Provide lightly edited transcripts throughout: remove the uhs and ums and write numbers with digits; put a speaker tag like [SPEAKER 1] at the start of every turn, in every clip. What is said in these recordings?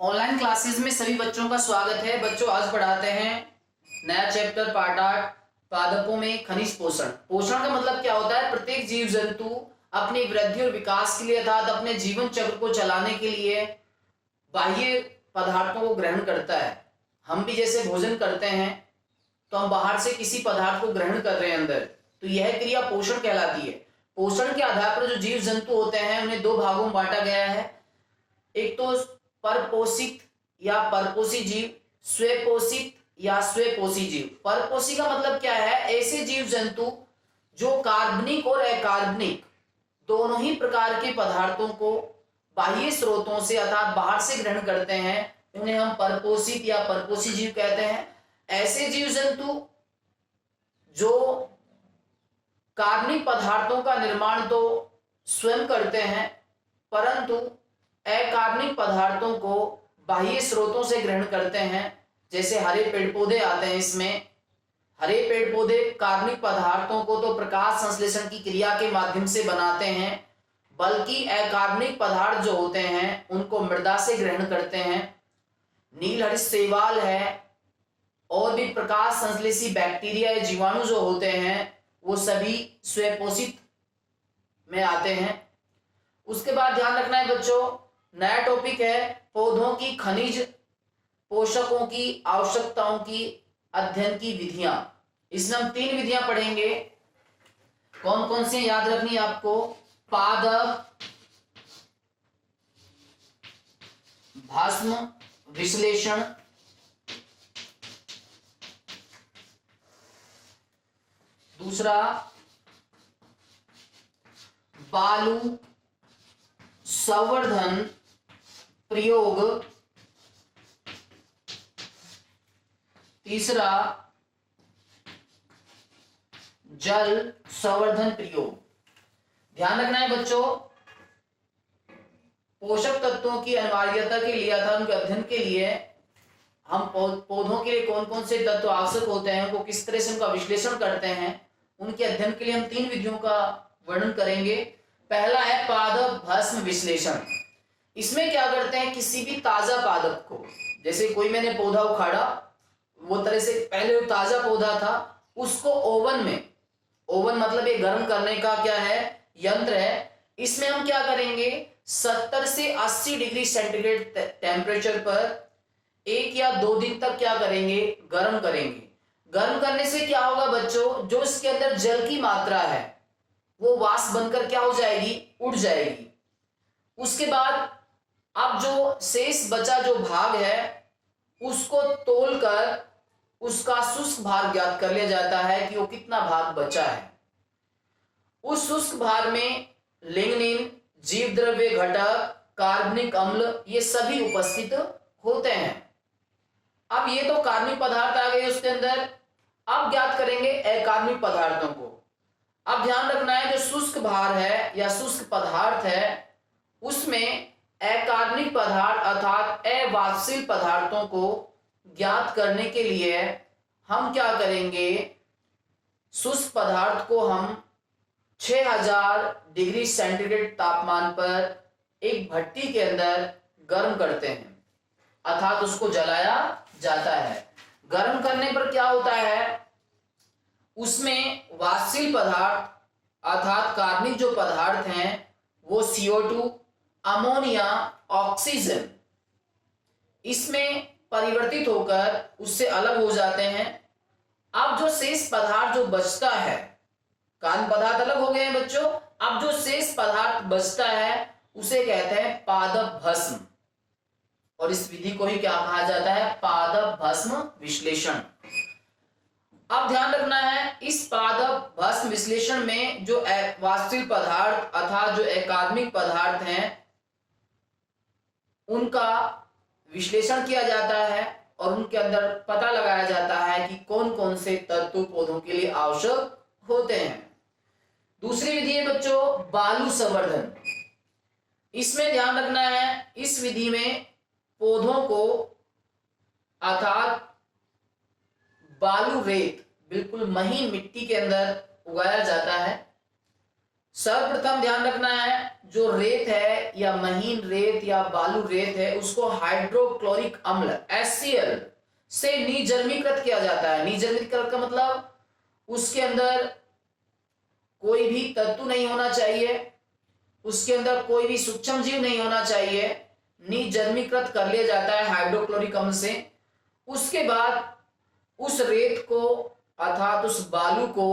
[SPEAKER 1] Online classes में सभी बच्चों का स्वागत है। बच्चों आज पढ़ाते हैं नया चैप्टर पार्ट 8 पादपों में खनिज पोषण। पोषण का मतलब क्या होता है? प्रत्येक जीव जंतु अपनी वृद्धि और विकास के लिए अर्थात अपने जीवन चक्र को चलाने के लिए बाह्य पदार्थों को ग्रहण करता है। हम भी जैसे भोजन करते हैं तो हम बाहर से किसी पदार्थ को ग्रहण कर रहे हैं अंदर, तो यह क्रिया पोषण कहलाती है। पोषण के आधार पर जो जीव जंतु होते हैं उन्हें दो भागों में बांटा गया है। एक तो परपोषित या परपोषी जीव, स्वपोषित या स्वपोषी जीव। परपोषी का मतलब क्या है? ऐसे जीव जंतु जो कार्बनिक और अकार्बनिक दोनों ही प्रकार के पदार्थों को बाह्य स्रोतों से अर्थात बाहर से ग्रहण करते हैं, उन्हें हम परपोषित या परपोषी जीव कहते हैं। ऐसे जीव जंतु जो कार्बनिक पदार्थों का निर्माण तो स्वयं करते हैं परंतु अकार्बनिक पदार्थों को बाह्य स्रोतों से ग्रहण करते हैं। जैसे हरे पेड़ पौधे आते हैं, इसमें हरे पेड़ पौधे कार्बनिक पदार्थों को तो प्रकाश संश्लेषण की क्रिया के माध्यम से बनाते हैं, बल्कि अकार्बनिक पदार्थ जो होते हैं उनको मृदा से ग्रहण करते हैं। नीलहरित शैवाल है और भी प्रकाश संश्लेषी बैक्टीरिया या जीवाणु जो होते हैं वो सभी स्वपोषित में आते हैं। उसके बाद ध्यान रखना है बच्चों, नया टॉपिक है पौधों की खनिज पोषकों की आवश्यकताओं की अध्ययन की विधियां। इसमें हम 3 विधियां पढ़ेंगे। कौन कौन सी याद रखनी है आपको? पादप भस्म विश्लेषण, दूसरा बालू संवर्धन प्रयोग, तीसरा जल संवर्धन प्रयोग। ध्यान रखना है बच्चों, पोषक तत्वों की अनिवार्यता के लिए अथवा उनके अध्ययन के लिए हम पौधों के लिए कौन कौन से तत्व आवश्यक होते हैं, उनको किस तरह से उनका विश्लेषण करते हैं, उनके अध्ययन के लिए हम 3 विधियों का वर्णन करेंगे। पहला है पादप भस्म विश्लेषण। इसमें क्या करते हैं, किसी भी ताजा पादप को, जैसे कोई मैंने पौधा उखाड़ा, वो तरह से पहले वो ताजा पौधा था, उसको ओवन में, ओवन मतलब ये गर्म करने का क्या है यंत्र है, इसमें हम क्या करेंगे 70 से 80 डिग्री सेंटीग्रेड टेम्परेचर पर 1 या 2 दिन तक क्या करेंगे, गर्म करेंगे। गर्म करने से क्या होगा बच्चों, जो इसके अंदर जल की मात्रा है वो वाष्प बनकर क्या हो जाएगी, उड़ जाएगी। उसके बाद अब जो शेष बचा जो भाग है उसको तोलकर उसका शुष्क भाग ज्ञात कर लिया जाता है कि वो कितना भाग बचा है। उस शुष्क भाग में लिग्निन, जीव द्रव्य घटक, कार्बनिक अम्ल ये सभी उपस्थित होते हैं। अब ये तो कार्बनिक पदार्थ आ गए उसके अंदर। अब ज्ञात करेंगे अकार्बनिक पदार्थों को। अब ध्यान रखना है, जो शुष्क भार है या शुष्क पदार्थ है उसमें अकार्बनिक पदार्थ अर्थात अवाष्पशील पदार्थों को ज्ञात करने के लिए हम क्या करेंगे, शुष्क पदार्थ को हम 6000 डिग्री सेंटीग्रेड तापमान पर एक भट्टी के अंदर गर्म करते हैं अर्थात उसको जलाया जाता है। गर्म करने पर क्या होता है, उसमें वाष्पशील पदार्थ अर्थात कार्बनिक जो पदार्थ हैं वो CO2, अमोनिया, ऑक्सीजन इसमें परिवर्तित होकर उससे अलग हो जाते हैं। अब जो शेष पदार्थ जो बचता है, कार्बन पदार्थ अलग हो गए हैं बच्चों, अब जो शेष पदार्थ बचता है उसे कहते हैं पादप भस्म, और इस विधि को ही क्या कहा जाता है, पादप भस्म विश्लेषण। अब ध्यान रखना है, इस पादप भस्म विश्लेषण में जो वाष्पशील पदार्थ अर्थात जो अकार्बनिक पदार्थ हैं उनका विश्लेषण किया जाता है और उनके अंदर पता लगाया जाता है कि कौन कौन से तत्व पौधों के लिए आवश्यक होते हैं। दूसरी विधि है बच्चों बालू संवर्धन। इसमें ध्यान रखना है, इस विधि में पौधों को अर्थात बालू रेत बिल्कुल महीन मिट्टी के अंदर उगाया जाता है। सर्वप्रथम ध्यान रखना है, जो रेत है या महीन रेत या बालू रेत है उसको हाइड्रोक्लोरिक अम्ल HCl से निर्जमीकृत किया जाता है। निर्जमीकृत का मतलब उसके अंदर कोई भी तत्व नहीं होना चाहिए, उसके अंदर कोई भी सूक्ष्म जीव नहीं होना चाहिए, निर्जमीकृत कर लिया जाता है हाइड्रोक्लोरिक अम्ल से। उसके बाद उस रेत को अर्थात उस बालू को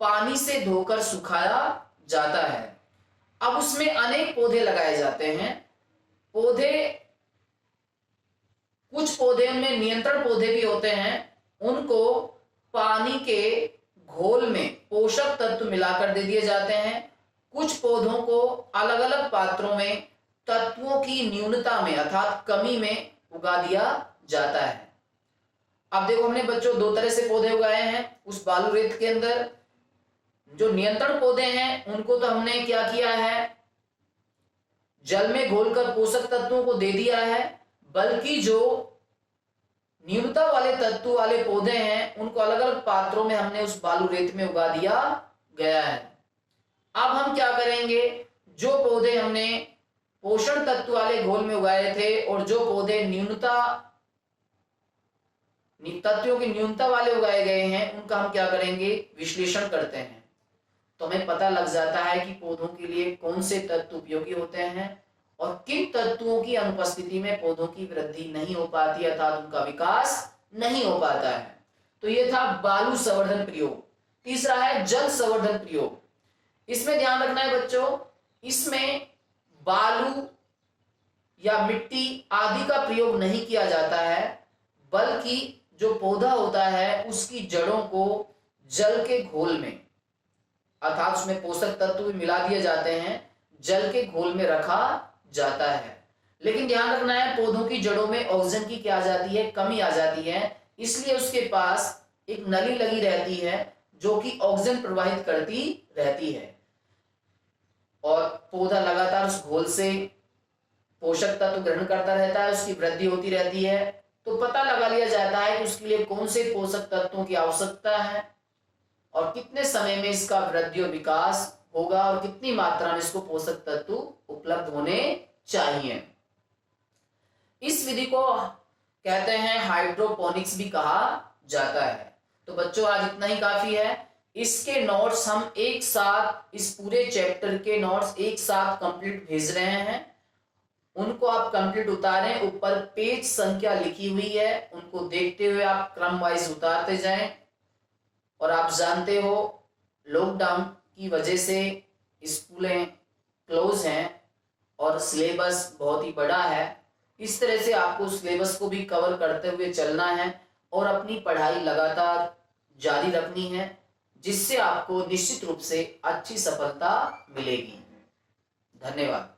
[SPEAKER 1] पानी से धोकर सुखाया जाता है। अब उसमें अनेक पौधे लगाए जाते हैं। कुछ पौधे में नियंत्रण पौधे भी होते हैं, उनको पानी के घोल में पोषक तत्व मिलाकर दे दिए जाते हैं। कुछ पौधों को अलग अलग पात्रों में तत्वों की न्यूनता में अर्थात कमी में उगा दिया जाता है। अब देखो हमने बच्चों दो तरह से पौधे उगाए हैं उस बालू रेत के अंदर। जो नियंत्रण पौधे हैं उनको तो हमने क्या किया है, जल में घोलकर पोषक तत्वों को दे दिया है, बल्कि जो न्यूनता वाले तत्व वाले पौधे हैं उनको अलग अलग पात्रों में हमने उस बालू रेत में उगा दिया गया है। अब हम क्या करेंगे, जो पौधे हमने पोषण तत्व वाले घोल में उगाए थे और जो पौधे तत्वों की न्यूनता वाले उगाए गए हैं उनका हम क्या करेंगे, विश्लेषण करते हैं। तो हमें पता लग जाता है कि पौधों के लिए कौन से तत्व उपयोगी होते हैं और किन तत्वों की अनुपस्थिति में पौधों की वृद्धि नहीं हो पाती अर्थात उनका विकास नहीं हो पाता है। तो ये था बालू संवर्धन प्रयोग। तीसरा है जल संवर्धन प्रयोग। इसमें ध्यान रखना है बच्चों, इसमें बालू या मिट्टी आदि का प्रयोग नहीं किया जाता है, बल्कि जो पौधा होता है उसकी जड़ों को जल के घोल में अर्थात उसमें पोषक तत्व भी मिला दिए जाते हैं, जल के घोल में रखा जाता है। लेकिन ध्यान रखना है पौधों की जड़ों में ऑक्सीजन की क्या आ जाती है, कमी आ जाती है, इसलिए उसके पास एक नली लगी रहती है जो कि ऑक्सीजन प्रवाहित करती रहती है और पौधा लगातार उस घोल से पोषक तत्व ग्रहण करता रहता है, उसकी वृद्धि होती रहती है। तो पता लगा लिया जाता है कि उसके लिए कौन से पोषक तत्वों की आवश्यकता है और कितने समय में इसका वृद्धि और विकास होगा और कितनी मात्रा में इसको पोषक तत्व उपलब्ध होने चाहिए। इस विधि को कहते हैं हाइड्रोपोनिक्स भी कहा जाता है। तो बच्चों आज इतना ही काफी है। इसके नोट्स हम एक साथ, इस पूरे चैप्टर के नोट्स एक साथ कंप्लीट भेज रहे हैं, उनको आप कंप्लीट उतारें। ऊपर पेज संख्या लिखी हुई है, उनको देखते हुए आप क्रम वाइज उतारते जाएं। और आप जानते हो लॉकडाउन की वजह से स्कूलें क्लोज हैं और सिलेबस बहुत ही बड़ा है। इस तरह से आपको सिलेबस को भी कवर करते हुए चलना है और अपनी पढ़ाई लगातार जारी रखनी है, जिससे आपको निश्चित रूप से अच्छी सफलता मिलेगी। धन्यवाद।